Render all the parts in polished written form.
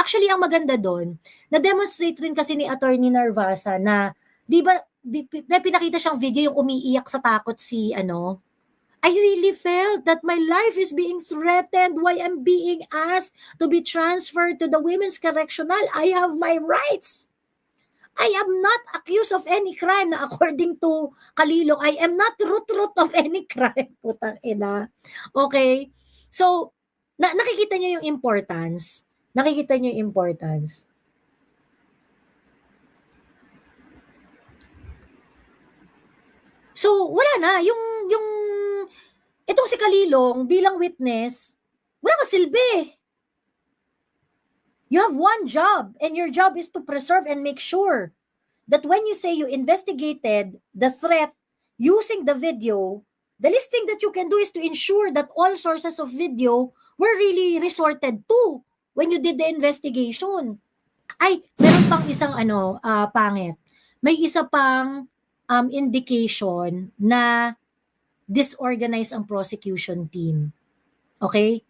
Actually, ang maganda doon, na-demonstrate rin kasi ni Attorney Narvasa na, di ba, may pinakita siyang video yung umiiyak sa takot si ano, I really felt that my life is being threatened. Why I'm being asked to be transferred to the Women's Correctional? I have my rights. I am not accused of any crime na according to Kalilong. I am not root of any crime. Putang ina. Okay? So, nakikita niyo yung importance. Nakikita niyo yung importance. So, wala na. Yung itong si Kalilong bilang witness, wala kang silbi. You have one job, and your job is to preserve and make sure that when you say you investigated the threat using the video, the least thing that you can do is to ensure that all sources of video were really resorted to when you did the investigation. Ay, meron pang isang pangit. May isa pang indication na disorganized ang prosecution team. Okay?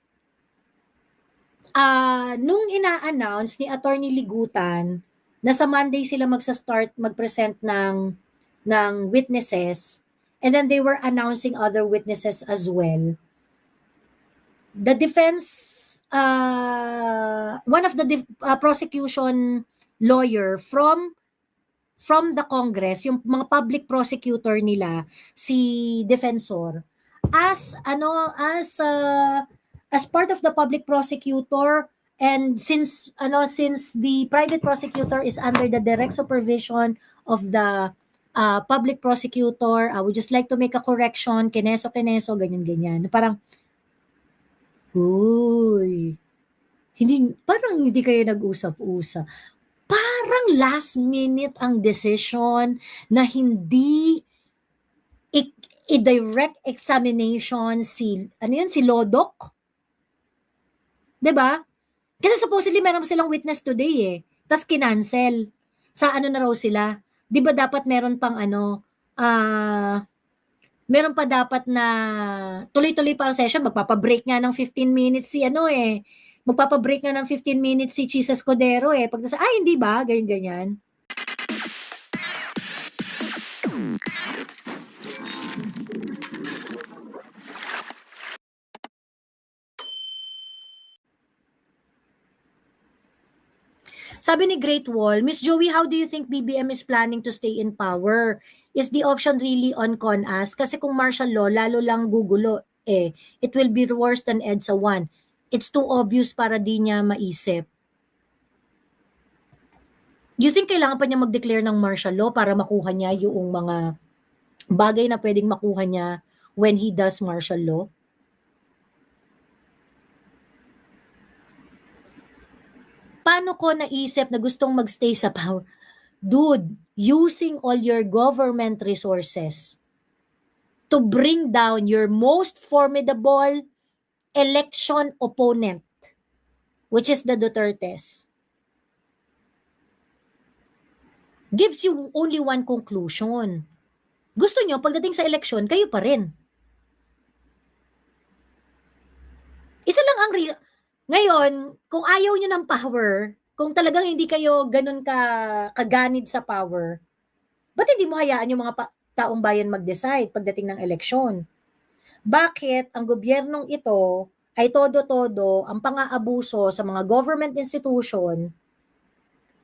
Nung ina-announce ni Attorney Ligutan na sa Monday sila mag-present ng witnesses, and then they were announcing other witnesses as well. The defense, one of the prosecution lawyer from the Congress, yung mga public prosecutor nila, si defensor, as part of the public prosecutor, and since the private prosecutor is under the direct supervision of the public prosecutor, I would just like to make a correction, keneso, ganyan. Parang, uy, parang hindi kayo nag-usap-usap. Parang last minute ang decision na hindi i-direct examination si Lodok. 'Di ba? Kasi supposedly meron silang witness today eh. Tas kinancel. Sa ano na raw sila? 'Di ba dapat meron pang meron pa dapat na tuloy-tuloy pa ang session, magpapa-break nga ng 15 minutes si magpapa-break nga ng 15 minutes si Chis Escudero eh. Pag hindi ba? Ganyan. Sabi ni Great Wall, Miss Joey, how do you think BBM is planning to stay in power? Is the option really on CONAS? Kasi kung martial law, lalo lang gugulo eh. It will be worse than EDSA 1. It's too obvious para di niya maisip. You think kailangan pa niya mag-declare ng martial law para makuha niya yung mga bagay na pwedeng makuha niya when he does martial law? Paano ko naisip na gustong magstay sa power? Dude, using all your government resources to bring down your most formidable election opponent, which is the Dutertes, gives you only one conclusion. Gusto nyo, pagdating sa eleksyon, kayo pa rin. Isa lang ang ngayon, kung ayaw nyo ng power, kung talagang hindi kayo ganun kaganid sa power, ba't hindi mo hayaan yung mga taong bayan mag-decide pagdating ng eleksyon? Bakit ang gobyernong ito ay todo-todo ang pang-aabuso sa mga government institution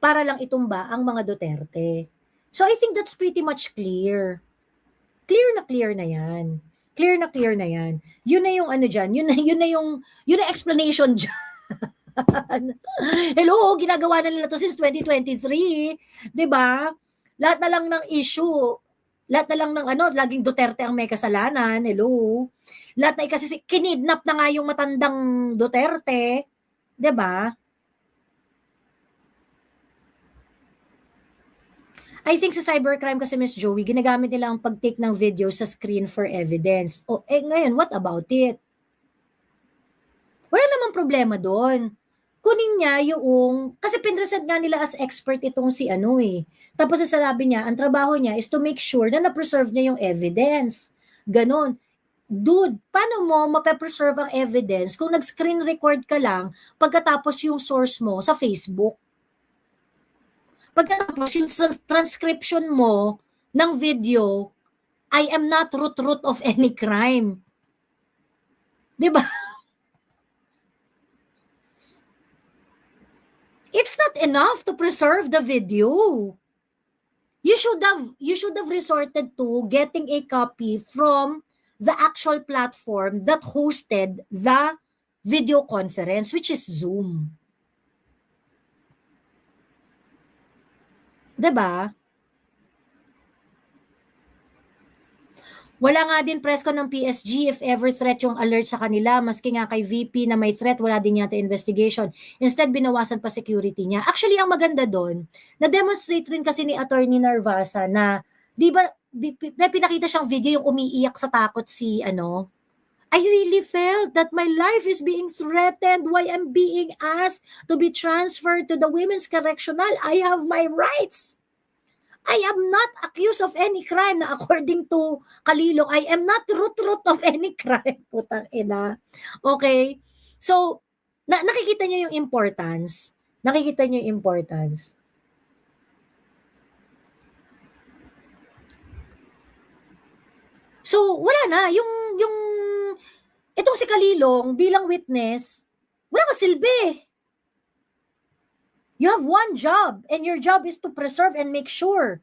para lang itumba ang mga Duterte? So I think that's pretty much clear. Clear na yan. Clear na yan. Yun na yung dyan. Yun na explanation dyan. Hello, ginagawa na nila to since 2023. 'Di ba? Lahat na lang ng issue, lahat na lang ng laging Duterte ang may kasalanan. Hello. Lahat na kasi kinidnap na nga yung matandang Duterte. 'Di ba? I think sa cybercrime kasi, Miss Joey, ginagamit nila ang pag-take ng video sa screen for evidence. Ngayon, what about it? Wala namang problema doon. Kunin niya kasi pinresent nga nila as expert itong si Tapos sasabi niya, ang trabaho niya is to make sure na na-preserve niya yung evidence. Ganon. dude, paano mo mape-preserve ang evidence kung nag-screen record ka lang pagkatapos yung source mo sa Facebook? Pagkatapos yung transcription mo ng video, I am not root of any crime. 'Di ba? It's not enough to preserve the video. You should have resorted to getting a copy from the actual platform that hosted the video conference, which is Zoom. 'Di ba? Wala nga din presko ng PSG if ever threat yung alert sa kanila, maski nga kay VP na may threat, wala din yata investigation. Instead, binawasan pa security niya. Actually, ang maganda doon, na-demonstrate rin kasi ni Attorney Narvasa na, di ba, may pinakita siyang video yung umiiyak sa takot si, I really felt that my life is being threatened. Why I'm being asked to be transferred to the Women's Correctional. I have my rights. I am not accused of any crime na according to Kalilong, I am not root of any crime. Putang ina. Okay? So, nakikita niyo yung importance. Nakikita niyo yung importance. So, wala na. Itong si Kalilong bilang witness, wala ka silbi. You have one job, and your job is to preserve and make sure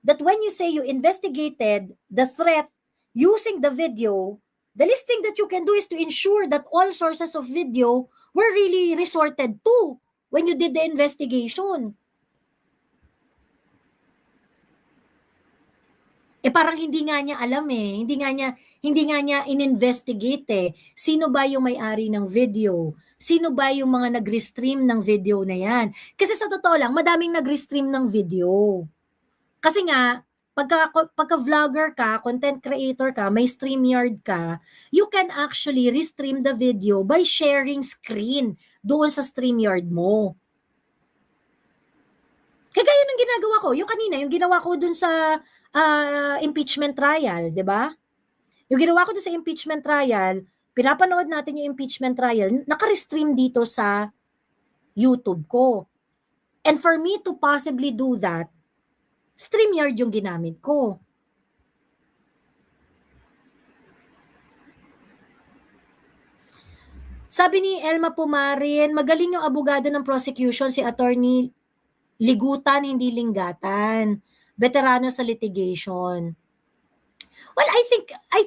that when you say you investigated the threat using the video, the least thing that you can do is to ensure that all sources of video were really resorted to when you did the investigation. Parang hindi nga niya alam hindi nga niya ininvestigate sino ba yung may-ari ng video, sino ba yung mga nag-restream ng video na yan. Kasi sa totoo lang, madaming nag-restream ng video. Kasi nga, pagka vlogger ka, content creator ka, may StreamYard ka, you can actually restream the video by sharing screen doon sa StreamYard mo. Kagaya ng ginagawa ko, yung kanina, yung ginawa ko doon sa impeachment trial, 'di ba? Yung ginawa ko doon sa impeachment trial, pinapanood natin yung impeachment trial, naka-restream dito sa YouTube ko. And for me to possibly do that, StreamYard yung ginamit ko. Sabi ni Elma Pumarin, magaling yung abogado ng prosecution si Attorney Ligutan, hindi Linggatan. Veterano sa litigation. Well, I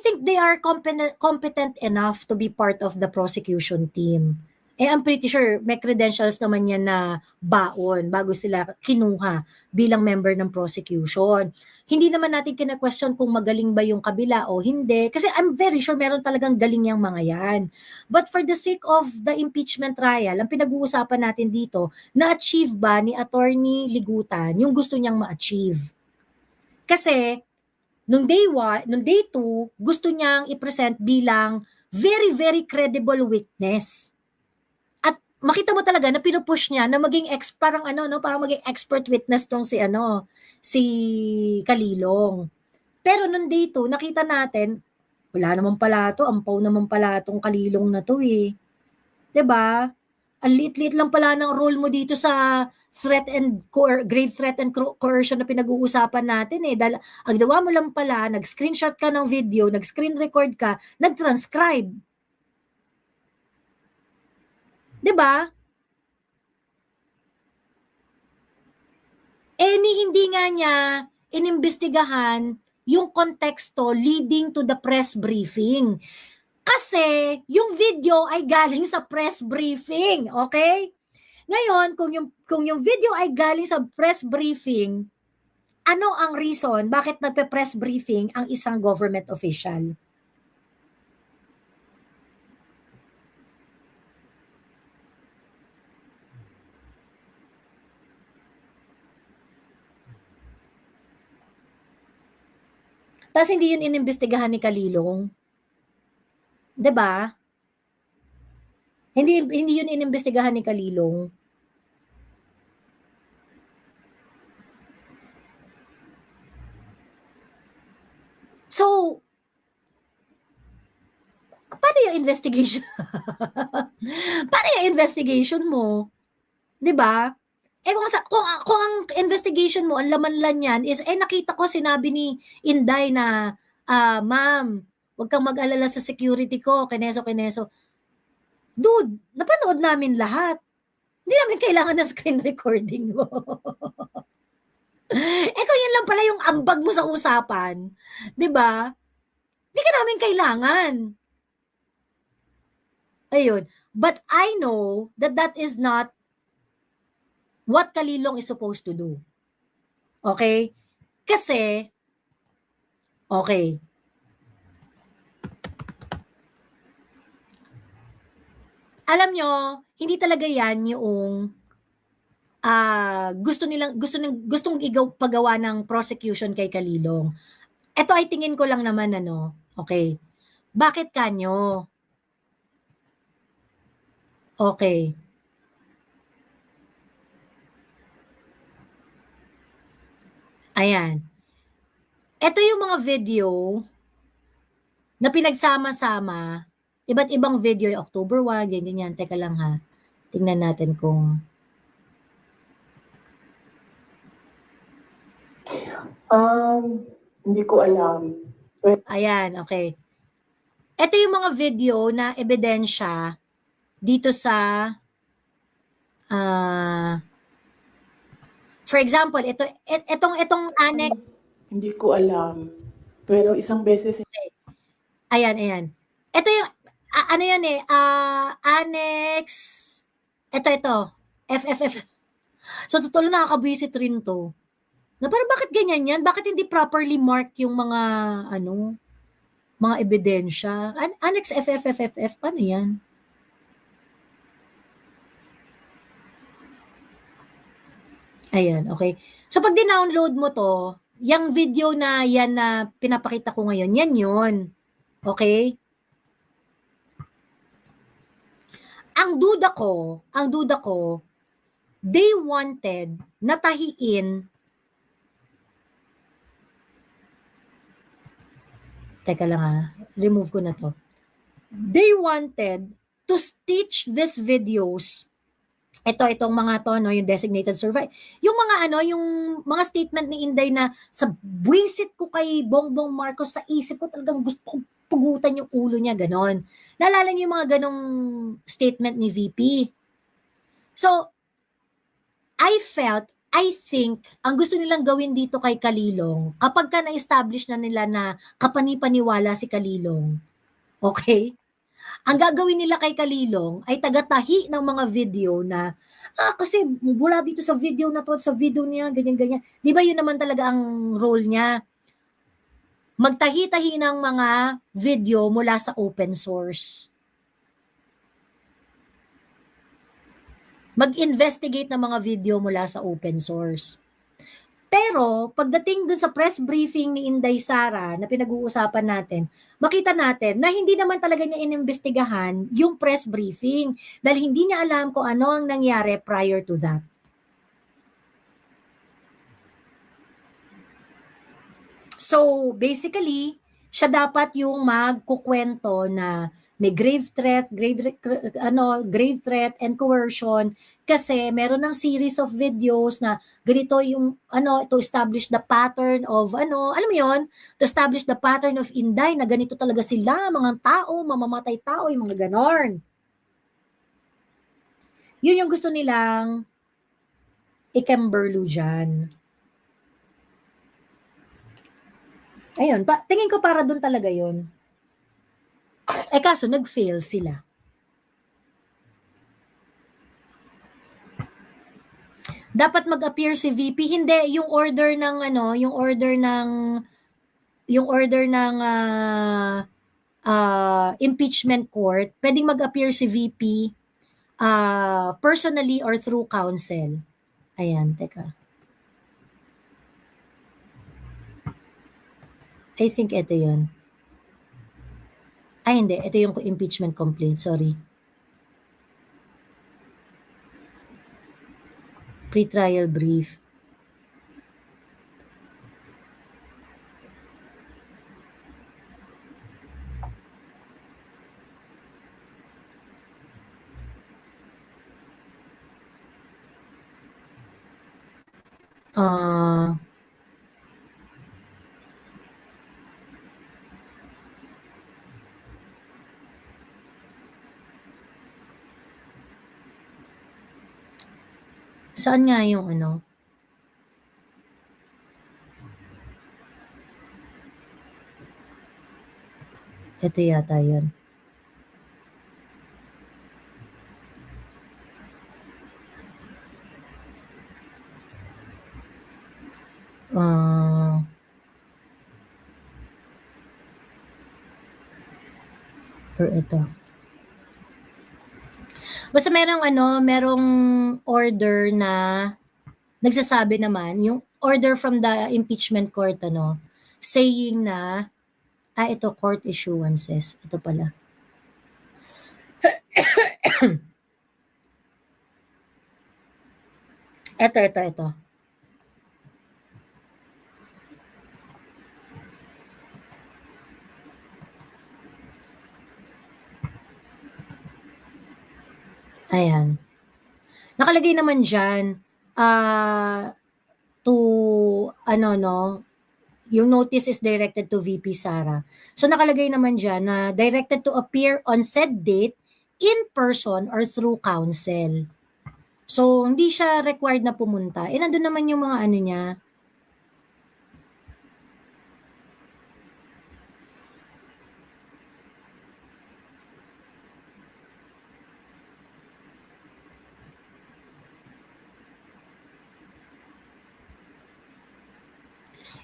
think they are competent enough to be part of the prosecution team. I'm pretty sure may credentials naman yan na baon bago sila kinuha bilang member ng prosecution. Hindi naman natin kina-question kung magaling ba yung kabila o hindi. Kasi I'm very sure meron talagang galing yung mga yan. But for the sake of the impeachment trial, ang pinag-uusapan natin dito, na-achieve ba ni Attorney Ligutan yung gusto niyang ma-achieve? Kasi nung day 2, gusto niyang i-present bilang very, very credible witness. At makita mo talaga na pinupush niya na maging parang maging expert witness tong si Kalilong. Pero nung day 2, nakita natin, wala naman pala to, ampaw naman pala tong Kalilong na to eh. 'Di ba? Ang liit-liit lang pala ng role mo dito sa grave threat and coercion na pinag-uusapan natin eh. Dahil ang gawa mo lang pala, nag-screenshot ka ng video, nag-screen record ka, nag-transcribe. 'Di ba? Hindi nga niya inimbestigahan yung konteksto leading to the press briefing. Kasi yung video ay galing sa press briefing, okay? Ngayon, kung yung video ay galing sa press briefing, ano ang reason bakit nagpe-press briefing ang isang government official? Tapos hindi yun inimbestigahan ni Kalilong. 'Di ba? Hindi yun inimbestigahan ni Kalilong. So, paano yung investigation? Paano yung investigation mo? 'Di ba? Eh kung ang investigation mo, ang laman lang niyan is, nakita ko sinabi ni Inday na, ma'am, wag kang mag-alala sa security ko, kineso-kineso. Dude, napanood namin lahat. Hindi namin kailangan ng screen recording mo. Kung yun lang pala yung ambag mo sa usapan, 'di ba? Hindi ka namin kailangan. Ayun. But I know that that is not what Kalilong is supposed to do. Okay? Kasi, okay, alam nyo, hindi talaga yan yung gustong pagawa ng prosecution kay Kalilong. Ito ay tingin ko lang naman, okay. Bakit kanyo? Okay. Ayan. Ito yung mga video na pinagsama-sama, iba't ibang video, yung October 1, ganyan. Teka lang ha. Tingnan natin kung... Hindi ko alam. Ayan, okay. Ito yung mga video na ebidensya dito sa... for example, itong annex... Hindi ko alam. Pero isang beses... Ayan. Ito yung... ano yan annex... Ito. FFF. So, totoo nakakabwisit rin to. Na parang bakit ganyan yan? Bakit hindi properly mark yung mga, mga ebidensya? Annex FFFFF, paano yan? Ayan, okay. So, pag dinownload mo to, yung video na yan na pinapakita ko ngayon, yan yun. Okay? Ang duda ko, they wanted na tahiin. Teka lang remove ko na to. They wanted to stitch these videos. Itong mga to, yung designated survivor. Yung mga yung mga statement ni Inday na sa buwisit ko kay Bongbong Marcos, sa isip ko talagang gusto kong pugutan yung ulo niya, ganon. Naalala niyo yung mga ganong statement ni VP. So, I think, ang gusto nilang gawin dito kay Kalilong, kapag ka na-establish na nila na kapani-paniwala si Kalilong, okay? Ang gagawin nila kay Kalilong ay tagatahi ng mga video na, kasi mula dito sa video na to, sa video niya, ganyan-ganyan. Di ba yun naman talaga ang role niya? Magtahi-tahi ng mga video mula sa open source. Mag-investigate ng mga video mula sa open source. Pero, pagdating dun sa press briefing ni Inday Sara na pinag-uusapan natin, makita natin na hindi naman talaga niya inimbestigahan yung press briefing dahil hindi niya alam kung ano ang nangyari prior to that. So, basically, siya dapat yung magkukwento na may grave threat and coercion kasi meron ng series of videos na ganito yung to establish the pattern of alam mo yon, to establish the pattern of Inday na ganito talaga sila, mga tao, mamamatay tao, yung mga ganon. Yun yung gusto nilang ikemberlu dyan. Ayun, tingin ko para doon talaga yun. Kaso nag-fail sila. Dapat mag-appear si VP, hindi yung order ng impeachment court, pwedeng mag-appear si VP personally or through counsel. Ayan, teka. I think ito yun. Ay, hindi. Ito yung impeachment complaint. Sorry. Pre-trial brief. Ah, saan nga yung ano? Ito yata yun. Ah, or ito. Basta merong ano, merong order na nagsasabi naman, yung order from the impeachment court, ano, saying na, ito, court issuances. Ito pala. Ito. Ayan. Nakalagay naman dyan, to, ano, no, yung notice is directed to VP Sara. So nakalagay naman dyan na directed to appear on said date in person or through counsel. So hindi siya required na pumunta. Nandun naman yung mga ano niya.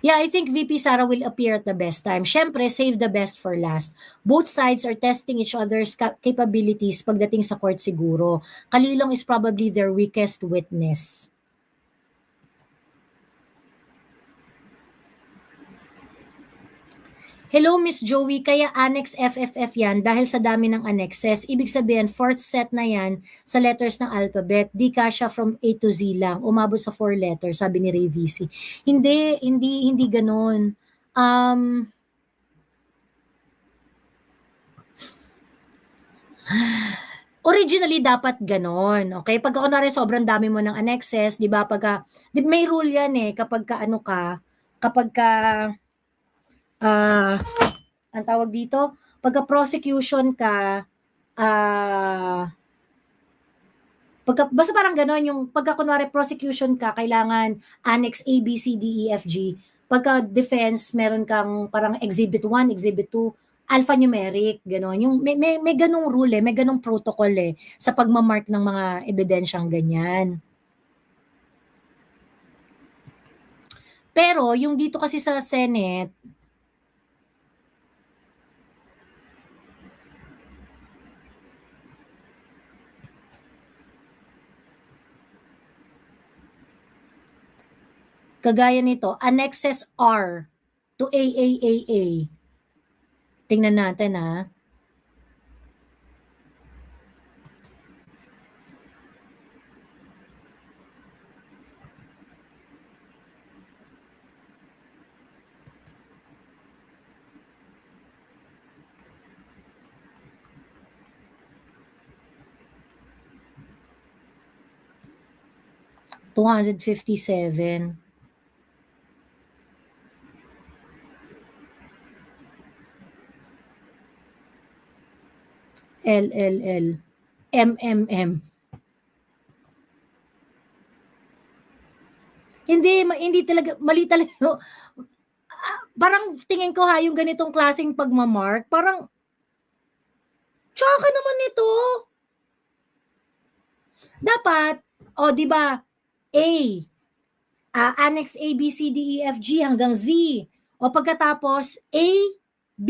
Yeah, I think VP Sara will appear at the best time. Syempre, save the best for last. Both sides are testing each other's capabilities pagdating sa court siguro. Kalilong is probably their weakest witness. Hello, Miss Joey. Kaya Annex FFF yan dahil sa dami ng annexes. Ibig sabihin, fourth set na yan sa letters ng alphabet. Di kasya from A to Z lang. Umabot sa 4 letters, sabi ni Ray VC. Hindi ganon. Originally, dapat ganon. Okay? Pagka kunwari sobrang dami mo ng annexes, di ba? May rule yan eh. Kapag ang tawag dito, pagka prosecution ka, basta parang gano'n, yung pagka kunwari prosecution ka, kailangan annex A, B, C, D, E, F, G. Pagka defense, meron kang parang exhibit 1, exhibit 2, alphanumeric, gano'n. Yung may ganong rule may ganong protocol sa pagmamark ng mga ebidensyang ganyan. Pero yung dito kasi sa Senate, kagaya nito, annexes R to AAAA. Tingnan natin ha. $257. LLL. MMM. Hindi talaga, mali talaga. Parang tingin ko yung ganitong klaseng pagmamark, parang, tsaka naman ito. Dapat, di ba, A, annex A, B, C, D, E, F, G hanggang Z. O pagkatapos, A, B,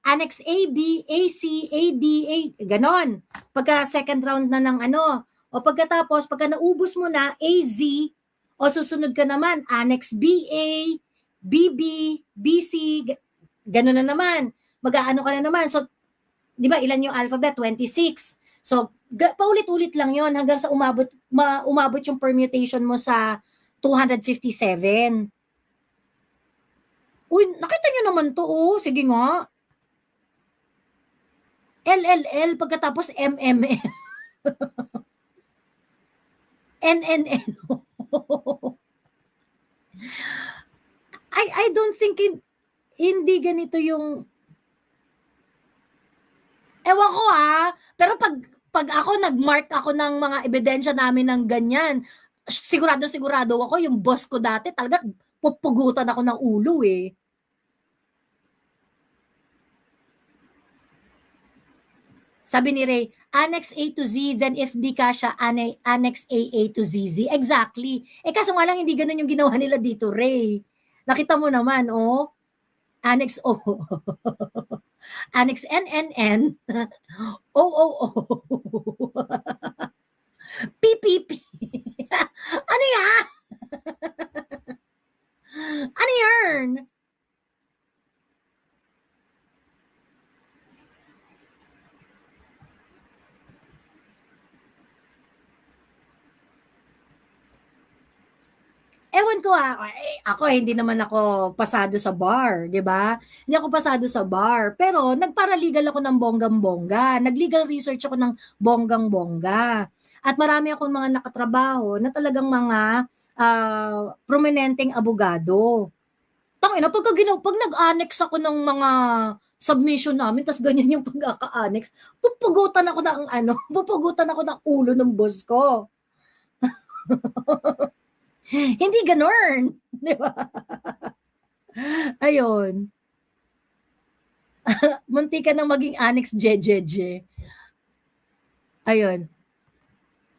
annex A, B, A, C, A, D, A, ganon. Pagka second round na ng ano. O pagkatapos, pagka naubos mo na, A, Z, o susunod ka naman, annex B, A, B, B, B, C, ganon na naman. Mag-aano ka na naman. So, di ba, ilan yung alphabet? 26. So, paulit-ulit lang yon hanggang sa umabot yung permutation mo sa 257. Uy, nakita nyo naman to, sige nga. LLL, pagkatapos MMM. NNN. I don't think hindi ganito yung, ewan ko pero pag ako nag-mark ako ng mga ebidensya namin ng ganyan, sigurado ako yung boss ko dati talaga pupugutan ako ng ulo eh. Sabi ni Ray, Annex A to Z, then if di kasha, Annex AA to ZZ. Exactly. Kaso nga lang, hindi ganun yung ginawa nila dito, Ray. Nakita mo naman, Annex O. Annex NNN. OOO. PPP. Ano yan? Ano yan? Ewan ko ako hindi naman ako pasado sa bar, 'di ba? Hindi ako pasado sa bar, pero nagparalegal ako ng bonggang-bongga. Nag-legal research ako ng bonggang-bongga. At marami akong mga nakatrabaho na talagang mga prominenteng abogado. Tangina, pag nag-annex ako ng mga submission namin, tas ganyan yung pagkaka-annex, pupugutan ako ng pupugutan ako ng ulo ng boss ko. Hindi ganon. Di ba? Ayun. Munti ka nang maging annex jejeje. Ayun.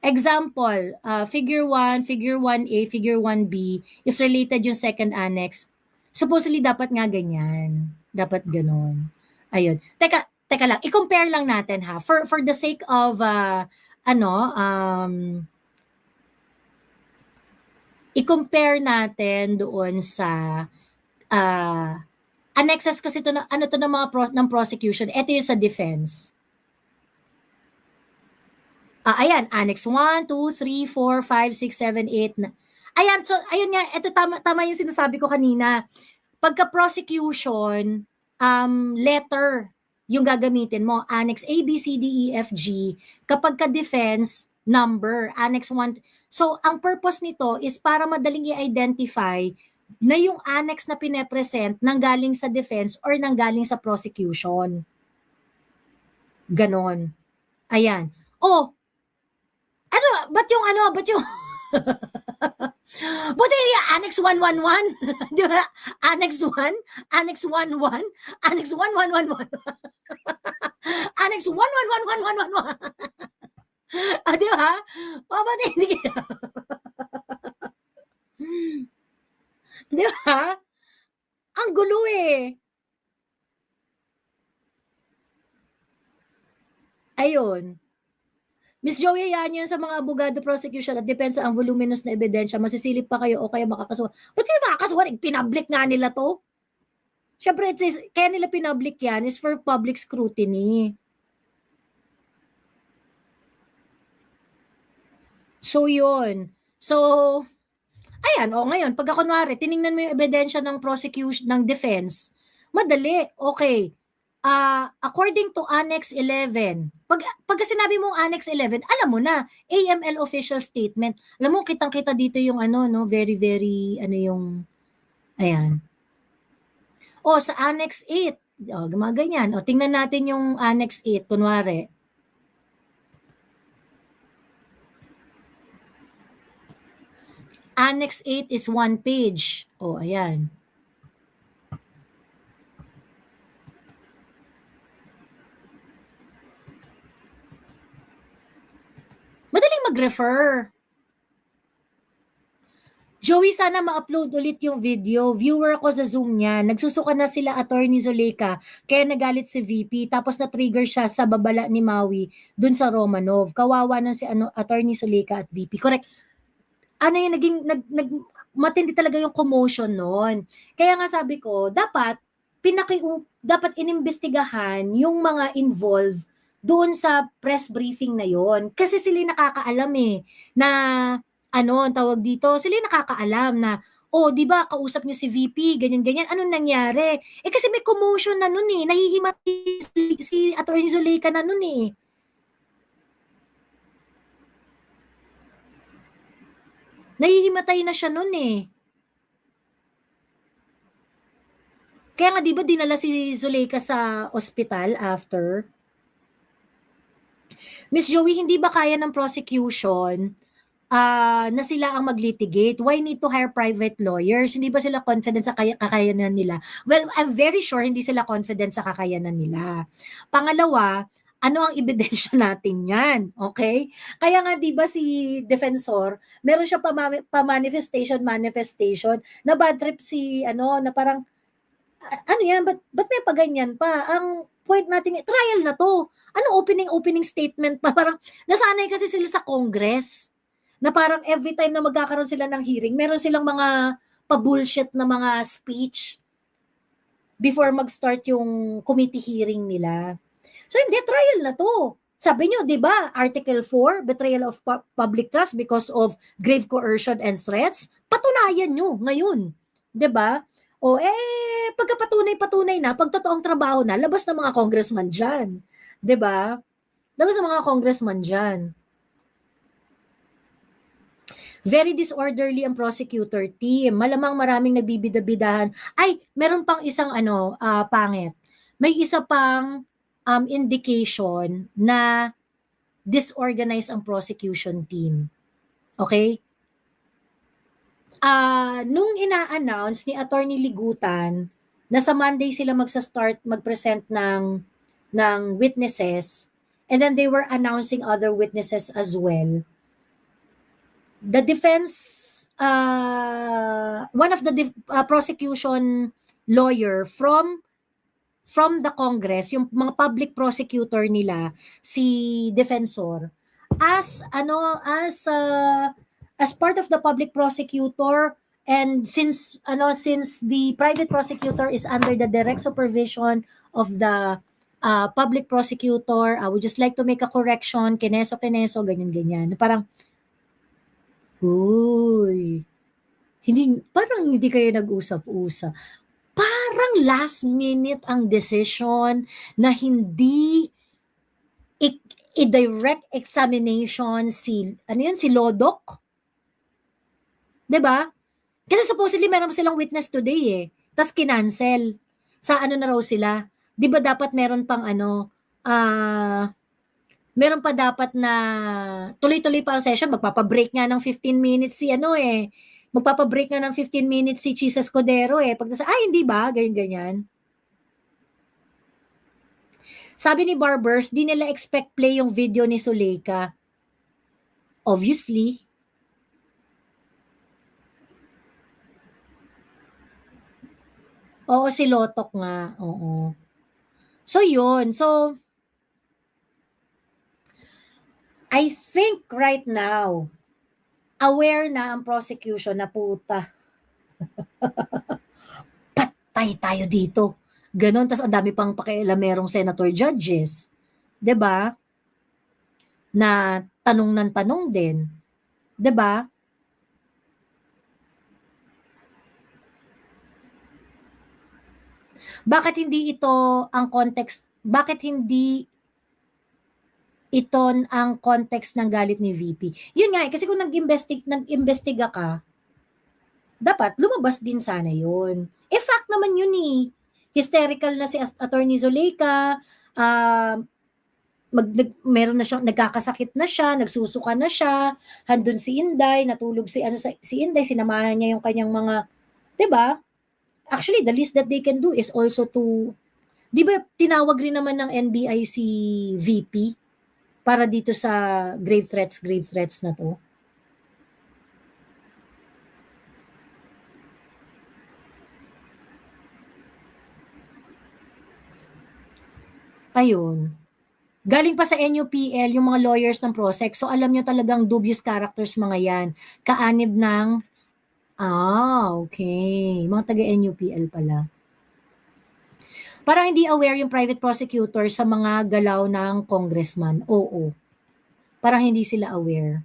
Example, figure 1, figure 1A, figure 1B, if related yung second annex, supposedly dapat nga ganyan. Dapat ganon. Ayun. Teka lang, i-compare lang natin for the sake of i-compare natin doon sa annexes kasi to na, to ng mga ng prosecution. Ito yung sa defense. Ayan, Annex 1, 2, 3, 4, 5, 6, 7, 8. Ayan, so ayun nga, ito tama yung sinasabi ko kanina. Pagka prosecution, letter yung gagamitin mo, Annex A, B, C, D, E, F, G. Kapag ka defense, number, Annex 1. So, ang purpose nito is para madaling i-identify na yung annex na pine-present nanggaling sa defense or nanggaling sa prosecution. Ganon. Ayan. Ba't yung buti yung Annex 111? Di ba? Annex 1, Annex 11, Annex 1111. Annex 111111. Di ba? Ba't hindi? Di ba? Ang gulo eh. Ayun. Miss Joey, yan yun sa mga abogado prosecution at depensa ang voluminous na ebidensya, masisilip pa kayo o kaya makakasuhan. Ba't kayo makakasuhan? Pinablik nga nila to. Siyempre, kaya nila pinablik yan is for public scrutiny. So, yun. So, ayan, ngayon, pagka kunwari, tiningnan mo yung ebidensya ng prosecution, ng defense, madali, okay. According to Annex 11, pagka sinabi mong Annex 11, alam mo na, AML official statement. Alam mo, kitang-kita dito yung very, very, yung, ayan. Sa Annex 8, gumaganyan. Tingnan natin yung Annex 8, kunwari. Annex 8 is 1 page. Ayan. Madaling mag-refer. Joey, sana ma-upload ulit yung video. Viewer ako sa Zoom niya. Nagsusuka na sila Attorney Zuleika, kaya nagalit si VP. Tapos na-trigger siya sa babala ni Maui dun sa Romanov. Kawawa na si Attorney Zuleika at VP. Correct. Yung matindi talaga yung commotion noon. Kaya nga sabi ko, dapat inimbestigahan yung mga involved doon sa press briefing na yon. Kasi sila nakakaalam na ang tawag dito, sila nakakaalam na, di ba, kausap niyo si VP, ganyan-ganyan, anong nangyari? Kasi may commotion na nun nahihimati si Attorney Zuleika na nun Nahihimatay na siya nun Kaya nga 'di ba dinala si Zuleika sa ospital after? Miss Joey, hindi ba kaya ng prosecution na sila ang mag-litigate? Why need to hire private lawyers? Hindi ba sila confident sa kakayanan nila? Well, I'm very sure hindi sila confident sa kakayanan nila. Pangalawa, ano ang ebidensya natin yan? Okay? Kaya nga 'di ba si defensor, meron siya manifestation na bad trip si ano na parang ano yan, ba't may paganyan pa? Ang point natin, trial na to. Ano opening statement pa? Parang nasanay kasi sila sa Congress na parang every time na magkakaroon sila ng hearing, meron silang mga pa-bullshit na mga speech before mag-start yung committee hearing nila. So hindi, trial na to. Sabi nyo, di ba, Article 4, betrayal of public trust because of grave coercion and threats, patunayan nyo ngayon. Di ba? O pagkapatunay-patunay na, pag totoong trabaho na, labas ng mga congressman dyan. Di ba? Labas ng mga congressman dyan. Very disorderly ang prosecutor team. Malamang maraming nagbibida-bidahan. Ay, meron pang isang pangit. May isa pang indication na disorganized ang prosecution team. Okay? Nung ina-announce ni Attorney Ligutan na sa Monday sila mag-present ng witnesses, and then they were announcing other witnesses as well. The defense, one of the prosecution lawyer from the Congress, yung mga public prosecutor nila, si defensor, as part of the public prosecutor, and since the private prosecutor is under the direct supervision of the public prosecutor, I would just like to make a correction, kineso, ganyan. Parang, uy, parang hindi kayo nag-usap-usap. Parang last minute ang decision na hindi i-direct examination si Lodok. 'Di ba? Kasi supposedly meron silang witness today eh. Tas kinancel. Sa ano na raw sila? 'Di ba dapat meron pang meron pa dapat na tuloy-tuloy pa ang session, magpapa-break nga ng 15 minutes si magpapa-break nga ng 15 minutes si Chis Escudero pag hindi ba? Ganyan. Sabi ni Barbers, di nila expect play yung video ni Zuleika. Obviously. Oo, si Lotok nga. Oo. So, yun. So, I think right now, aware na ang prosecution na puta. Patay tayo dito. Ganon, tas ang dami pang pakialamerong senator judges. 'Di ba? Na tanong ng tanong din. 'Di ba? Bakit hindi ito ang context, bakit hindi ito ang context ng galit ni VP? Yun nga kasi kung nag-imbestiga ka, dapat lumabas din sana yun. Fact naman yun eh. Hysterical na si Attorney Zuleika, meron na siyang, nagkakasakit na siya, nagsusuka na siya, handun si Inday, natulog si Inday, sinamahan niya yung kanyang mga, 'di ba? Actually, the least that they can do is also to, 'di ba tinawag rin naman ng NBI si VP para dito sa grave threats na to. Ayun. Galing pa sa NUPL yung mga lawyers ng Prosec. So alam nyo talagang dubious characters mga yan. Kaanib ng, okay. Mga taga-NUPL pala. Parang hindi aware yung private prosecutor sa mga galaw ng congressman. Oo. Parang hindi sila aware.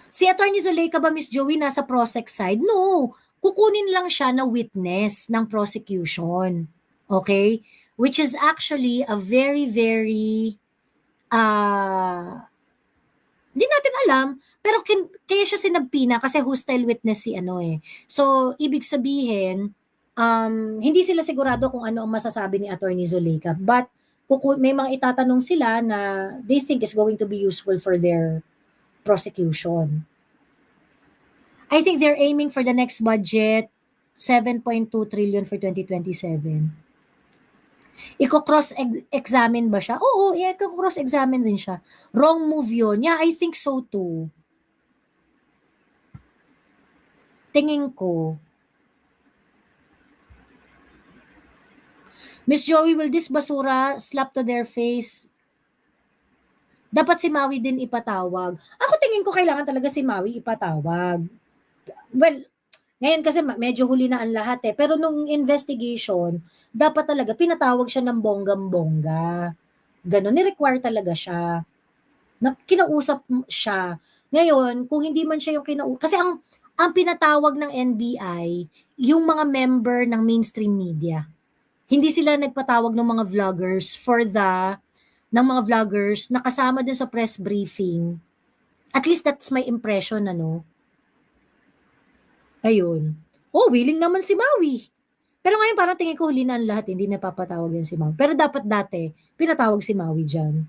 Si Attorney Zuleika ba, Miss Joey, nasa Prosec side? No. Kukunin lang siya na witness ng prosecution. Okay? Which is actually a very, very, hindi natin alam, pero kaya siya sinabpina kasi hostile witness si ano eh. So, ibig sabihin, hindi sila sigurado kung ano ang masasabi ni Attorney Zuleyka. But, may mga itatanong sila na they think is going to be useful for their prosecution. I think they're aiming for the next budget, 7.2 trillion for 2027. Iko-cross-examine ba siya? Oo, iko-cross-examine rin siya. Wrong move yun. Yeah, I think so too. Tingin ko. Miss Joey, will this basura slap to their face? Dapat si Maui din ipatawag. Ako tingin ko kailangan talaga si Maui ipatawag. Well, ngayon kasi medyo huli na ang lahat eh. Pero nung investigation, dapat talaga pinatawag siya ng bonggam-bongga. Ganon, ni-require talaga siya. Na kinausap siya. Ngayon, kung hindi man siya yung kinausap, kasi ang pinatawag ng NBI, yung mga member ng mainstream media. Hindi sila nagpatawag ng mga vloggers ng mga vloggers na kasama dun sa press briefing. At least that's my impression, ano. Ayun. Oh, willing naman si Maui. Pero ngayon parang tingin ko huli na ang lahat, hindi napapatawag yan si Maui. Pero dapat dati, pinatawag si Maui dyan.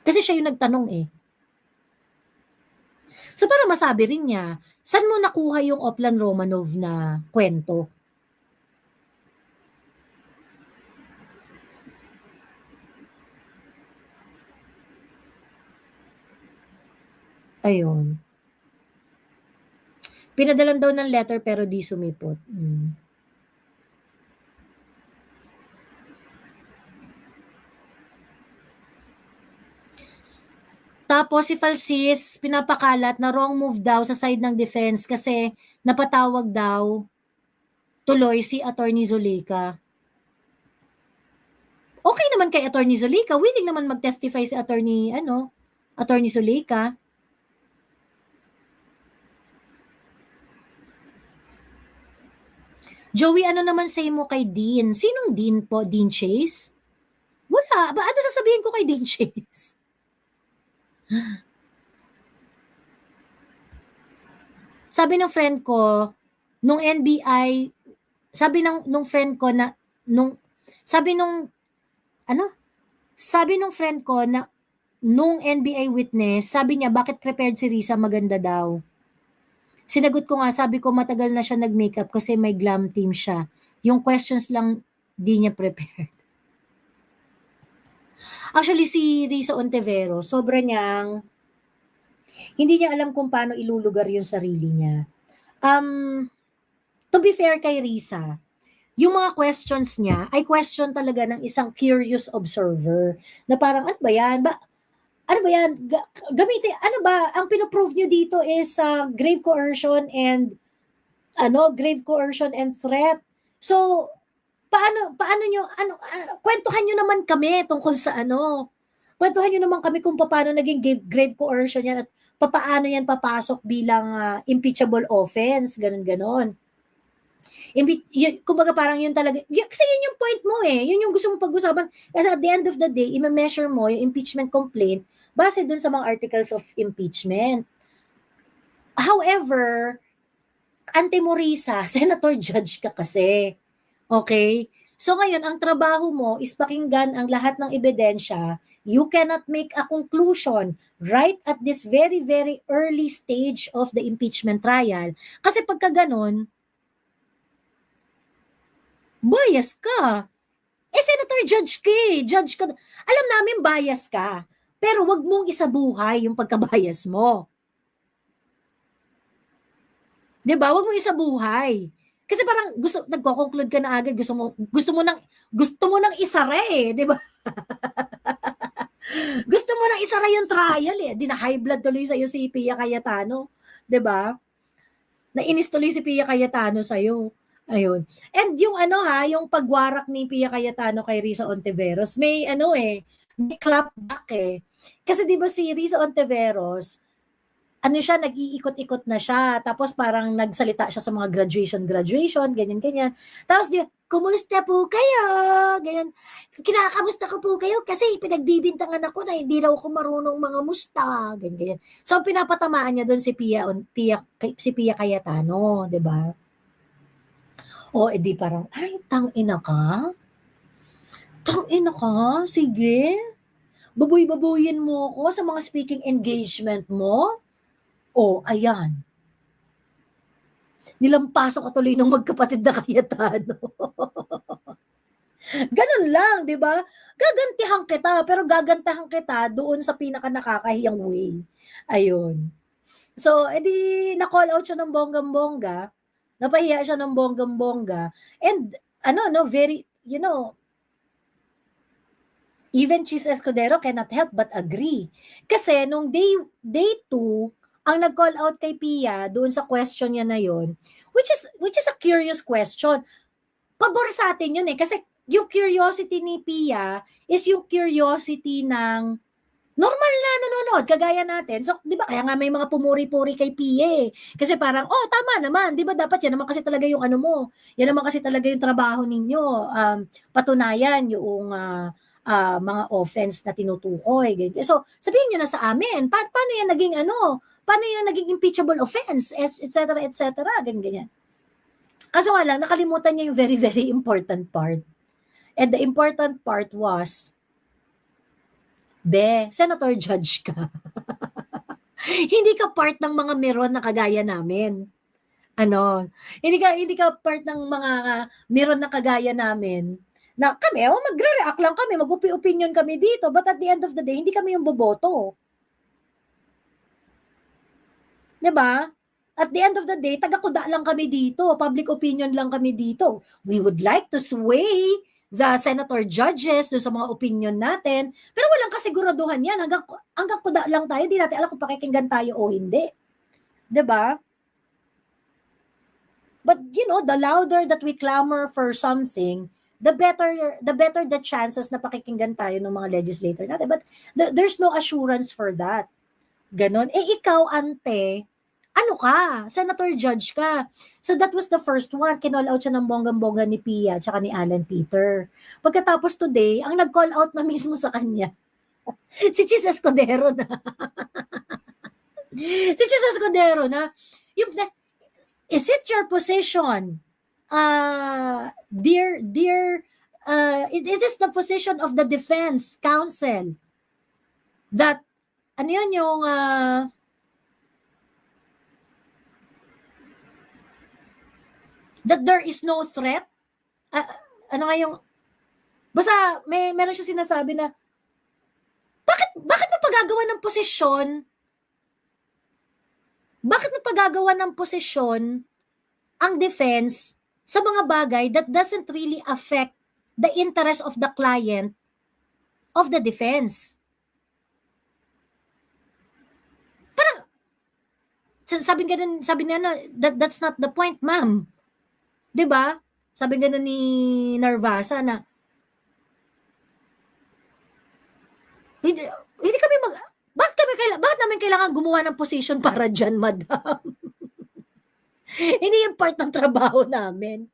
Kasi siya yung nagtanong eh. So para masabi rin niya, saan mo nakuha yung Oplan Romanov na kwento? Ayun. Pinadalan daw ng letter pero di sumipot. Tapos si Falsis, pinapakalat na wrong move daw sa side ng defense kasi napatawag daw tuloy si Attorney Zuleyka. Okay naman kay Attorney Zuleyka, willing naman mag-testify si Attorney Zuleyka. Joey, ano naman say mo kay Dean? Sinong Dean po? Dean Chase? Wala. Ano sasabihin ko kay Dean Chase? Sabi ng friend ko, nung NBI, sabi nung friend ko na, sabi nung friend ko na, nung NBI witness, sabi niya, bakit prepared si Risa? Maganda daw. Sinagot ko nga, sabi ko matagal na siya nag-makeup kasi may glam team siya. Yung questions lang, di niya prepared. Actually, si Risa Ontivero, hindi niya alam kung paano ilulugar yung sarili niya. To be fair kay Risa, yung mga questions niya ay question talaga ng isang curious observer na parang, ano ba yan? Gamitin, ang pinoprove nyo dito is grave coercion and threat. So, paano nyo, kwentuhan nyo naman kami tungkol sa kwentuhan nyo naman kami kung paano naging grave coercion yan at paano yan papasok bilang impeachable offense, ganon. Kumbaga parang yun talaga, kasi yun yung point mo eh, yun yung gusto mo pag-usapan. Kasi at the end of the day, i-measure mo yung impeachment complaint base dun sa mga articles of impeachment. However, ante mo Risa, senator judge ka kasi. Okay? So ngayon, ang trabaho mo is pakinggan ang lahat ng ebidensya. You cannot make a conclusion right at this very, very early stage of the impeachment trial. Kasi pagka ganon, bias ka. Senator judge ka eh. Judge ka. Alam namin bias ka. Pero wag mong isabuhay yung pagkabias mo. 'Di ba? Wag mong isabuhay. Kasi parang nagko-conclude ka na agad, gusto mo nang isara eh, 'di ba? Gusto mo nang isara yung trial eh. Di na high blood tuloy sa iyo si Pia Cayetano, 'di ba? Nainis tuloy si Pia Cayetano sa iyo. Ayun. And yung yung pagwarak ni Pia Cayetano kay Risa Ontiveros, may may clap back eh. Kasi 'di ba si Risa Ontiveros, ano siya, nag-iikot-ikot na siya. Tapos parang nagsalita siya sa mga graduation, ganyan-ganyan. Tapos kumusta po kayo? Ganyan. Kinakamusta ko po kayo kasi pinagbibintangan ako na hindi raw ako marunong mga musta. Ganyan. So, pinapatamaan niya doon si Pia Cayetano, di ba? O, edi parang, ay, tang-ina ka? Tang-ina ka? Sige. Baboy-baboyin mo ako sa mga speaking engagement mo? O, ayan. Nilampaso ka tuloy ng magkapatid na Cayetano. Ganun lang, di ba? Gagantihan kita, pero gagantihan kita doon sa pinaka nakakahiyang way. Ayun. So, edi na-call out siya ng bonggang-bongga, napahiya siya ng bonggang-bongga, and ano, no, very, even Chis Escudero cannot help but agree. Kasi nung day 2, ang nag-call out kay Pia doon sa question niya na yon, which is a curious question. Pabor sa atin yun kasi yung curiosity ni Pia is yung curiosity ng normal na nanonood, kagaya natin. So, di ba, kaya nga may mga pumuri-puri kay Pia Kasi parang, oh, tama naman. Di ba, dapat yan naman kasi talaga yung ano mo. Yan naman kasi talaga yung trabaho ninyo. Patunayan yung mga offense na tinutukoy. Ganyan. So, sabihin nyo na sa amin, paano yan naging paano yan naging impeachable offense, et cetera, ganyan. Kaso nga lang, nakalimutan niya yung very, very important part. And the important part was, Senator Judge ka. Hindi ka part ng mga meron na kagaya namin. Hindi ka part ng mga meron na kagaya namin. Na kami, magre-react lang kami, mag-opinion kami dito, but at the end of the day, hindi kami yung boboto. 'Di ba? At the end of the day, taga-kuda lang kami dito, public opinion lang kami dito. We would like to sway the senator judges do sa mga opinion natin, pero walang kasiguraduhan yan. Hanggang kuda lang tayo, di natin alam kung pakikinggan tayo o hindi. 'Di ba? But the louder that we clamor for something, the better the chances na pakikinggan tayo ng mga legislator natin. But there's no assurance for that. Ganon. Ikaw, ante, ano ka? Senator Judge ka. So that was the first one. Kinall out siya ng bonggang-bongga ni Pia tsaka ni Alan Peter. Pagkatapos today, ang nag-call out na mismo sa kanya, si Chis Escudero na. Si Chis Escudero na. Is it your position, it is the position of the defense counsel that, ano yun yung, that there is no threat? Ano nga yung, basta meron siya sinasabi na, bakit mo pagagawa ng posisyon? Bakit mo pagagawa ng posisyon ang defense sa mga bagay that doesn't really affect the interest of the client of the defense? Parang, sabi niya na, that's not the point, ma'am. 'Di ba? Sabi ganun ni Narvasa na, hindi kami bakit namin kailangan gumawa ng position para dyan, madam? Hindi yung part ng trabaho namin.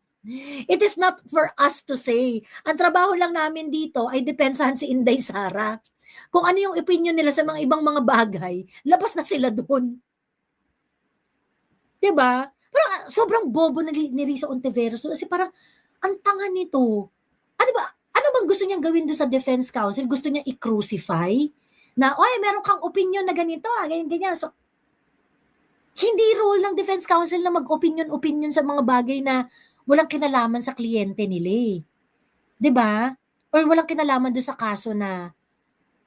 It is not for us to say. Ang trabaho lang namin dito ay depensahan si Inday Sara. Kung ano yung opinion nila sa mga ibang mga bagay, labas na sila doon. 'Di ba? Pero sobrang bobo ni Risa Ontiveros kasi parang ang tanga nito. Ano ba? Ano bang gusto niyang gawin doon sa defense counsel? Gusto niya i-crucify? Na, oy, meron kang opinion na ganito, ganyan. So, hindi role ng defense counsel na mag-opinion sa mga bagay na walang kinalaman sa kliyente nila eh. 'Di ba? Or walang kinalaman doon sa kaso na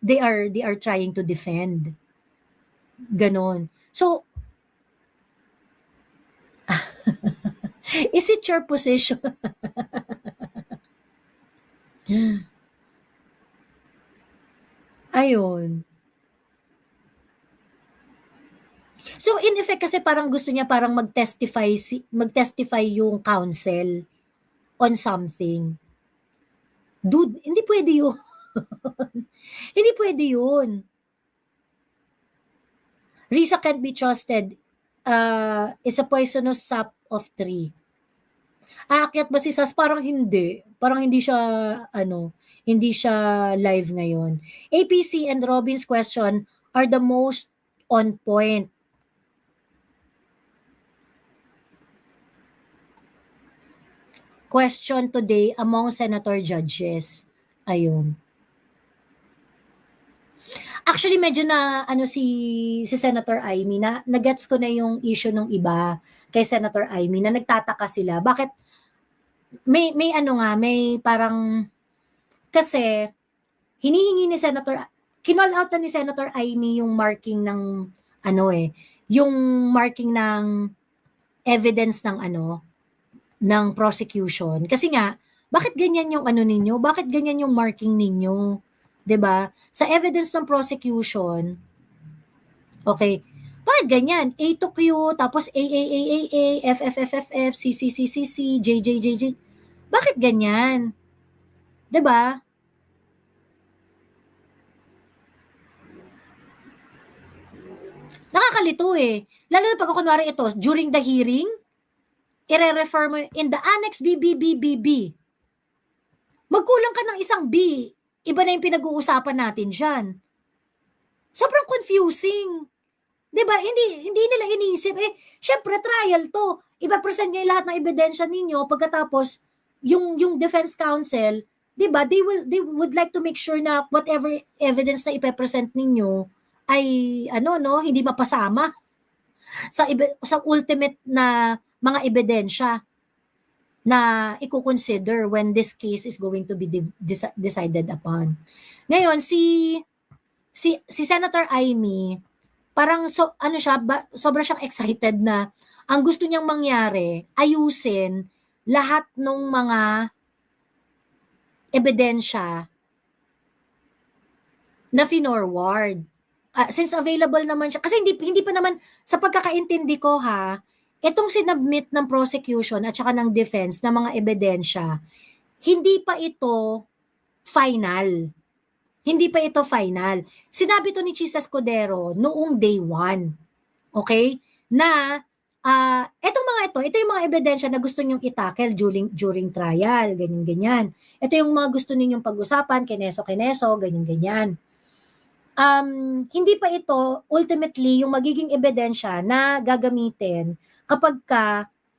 they are trying to defend. Ganon. So, is it your position? Ayun. So in effect kasi parang gusto niya parang mag-testify yung counsel on something. Dude, hindi pwede yun. Hindi pwede yun. Risa can't be trusted. Is a poisonous sap of tree. Aakyat ba si Sas? Parang hindi. Parang hindi siya, hindi siya live ngayon. APC and Robin's question are the most on point. Question today among senator judges. Ayun. Actually, medyo na, si Senator Amy, na-gets ko na yung issue ng iba kay Senator Amy, na nagtataka sila. Bakit, may may parang, kasi, hinihingi ni Senator, kinall out na ni Senator Amy yung marking ng, yung marking ng evidence ng ng prosecution. Kasi nga, bakit ganyan yung ninyo? Bakit ganyan yung marking ninyo? 'Di ba? Sa evidence ng prosecution, okay, bakit ganyan? A to Q, tapos A, F, F, F, F, F, C, C, C, C, C, J, J, J, J. Bakit ganyan? 'Di ba? Nakakalito eh. Lalo na pag kunwari ito, during the hearing, ire-refer mo in the annex BBBBB. Magkulang ka ng isang B, iba na yung pinag-uusapan natin dyan. Sobrang confusing. 'Di ba? Hindi nila iniisip. Syempre trial to. Iba-present niyo yung lahat ng ebidensya ninyo pagkatapos yung defense counsel, 'di ba? They would like to make sure na whatever evidence na ipe-present ninyo ay hindi mapasama sa ultimate na mga ebidensya na i-consider when this case is going to be decided upon. Ngayon, si Senator Amy, parang sobra siyang excited na ang gusto niyang mangyari, ayusin lahat ng mga ebidensya na finorward. Since available naman siya, kasi hindi pa naman, sa pagkakaintindi ko itong sinubmit ng prosecution at saka ng defense na mga ebidensya, hindi pa ito final. Hindi pa ito final. Sinabi to ni Chis Escudero noong day 1. Okay? Na ito yung mga ebidensya na gusto nyong itackle during trial, ganyan-ganyan. Ito yung mga gusto ninyong pag-usapan, kineso, ganyan-ganyan. Hindi pa ito ultimately yung magiging ebidensya na gagamitin kapag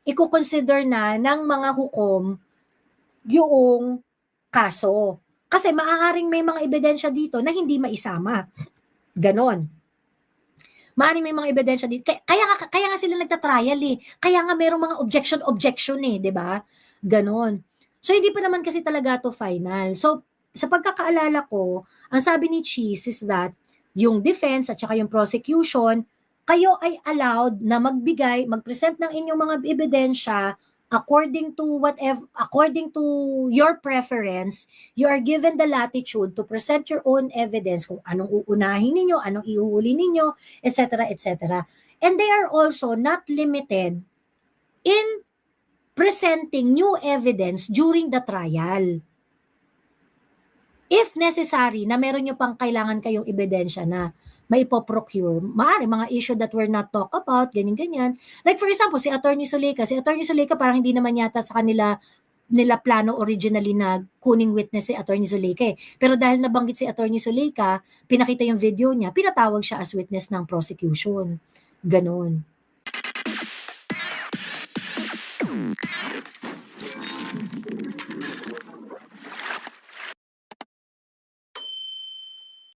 i-consider na ng mga hukom yung kaso. Kasi maaaring may mga ebidensya dito na hindi maisama. Ganon. Maaaring may mga ebidensya dito. Kaya nga sila nagtatrial eh. Kaya nga merong mga objection eh, 'di ba? Ganon. So hindi pa naman kasi talaga to final. So sa pagkakaalala ko, ang sabi ni Cheese is that yung defense at saka yung prosecution, kayo ay allowed na mag-present ng inyong mga ebidensya according to your preference. You are given the latitude to present your own evidence kung anong uunahin ninyo, anong ihuhuli ninyo, etc., etc. And they are also not limited in presenting new evidence during the trial. If necessary, na meron nyo pang kailangan kayong ebidensya na maipoprocure, maaari mga issue that were not talked about, ganyan-ganyan. Like for example, si Attorney Zuleika parang hindi naman yata sa nila plano originally na kuning witness si Attorney Zuleika eh. Pero dahil nabanggit si Attorney Zuleika, pinakita yung video niya, pinatawag siya as witness ng prosecution. Ganon.